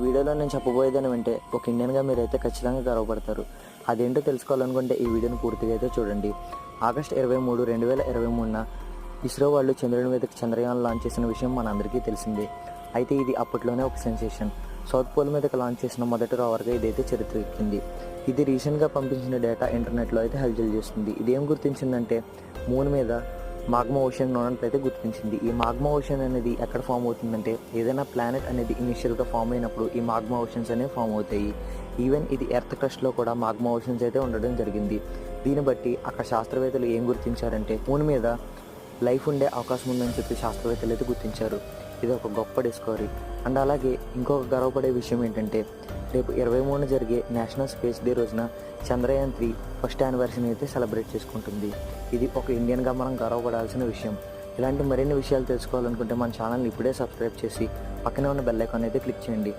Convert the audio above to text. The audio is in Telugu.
వీడియోలో నేను చెప్పబోయేదని వింటే ఒక ఇండియన్గా మీరైతే ఖచ్చితంగా గర్వపడతారు. అదేంటో తెలుసుకోవాలనుకుంటే ఈ వీడియోని పూర్తిగా అయితే చూడండి. ఆగస్టు 23, 2023న ఇస్రో వాళ్ళు చంద్రుడి మీదకి చంద్రయాన్ లాంచ్ చేసిన విషయం మనందరికీ తెలిసిందే. అయితే ఇది అప్పట్లోనే ఒక సెన్సేషన్. సౌత్ పోల్ మీదకి లాంచ్ చేసిన మొదటి రోవర్గా ఇదైతే చరిత్ర ఎక్కింది. ఇది రీసెంట్గా పంపించిన డేటా ఇంటర్నెట్లో అయితే హల్చల్ చేస్తుంది. ఇదేం గుర్తించిందంటే మూన్ మీద మాగ్మా ఓషన్ ఉన్నట్లయితే గుర్తించింది. ఈ మాగ్మా ఓషన్ అనేది ఎక్కడ ఫామ్ అవుతుందంటే ఏదైనా ప్లానెట్ అనేది ఇనిషియల్గా ఫామ్ అయినప్పుడు ఈ మాగ్మా ఓషన్స్ అనేవి ఫామ్ అవుతాయి. ఈవెన్ ఇది ఎర్త్ క్రస్ట్లో కూడా మాగ్మా ఓషన్స్ అయితే ఉండడం జరిగింది. దీన్ని బట్టి అక్కడ శాస్త్రవేత్తలు ఏం గుర్తించారంటే మూన్ మీద లైఫ్ ఉండే అవకాశం ఉందని చెప్పి శాస్త్రవేత్తలు అయితే గుర్తించారు. ఇది ఒక గొప్ప డిస్కవరీ. అండ్ అలాగే ఇంకొక గర్వపడే విషయం ఏంటంటే రేపు 23న జరిగే నేషనల్ స్పేస్ డే రోజున చంద్రయాన్ 3 ఫస్ట్ యానివర్సరీని అయితే సెలబ్రేట్ చేసుకుంటుంది. ఇది ఒక ఇండియన్గా మనం గర్వపడాల్సిన విషయం. ఇలాంటి మరిన్ని విషయాలు తెలుసుకోవాలనుకుంటే మన ఛానల్ని ఇప్పుడే సబ్స్క్రైబ్ చేసి పక్కనే ఉన్న బెల్ ఐకాన్ అయితే క్లిక్ చేయండి.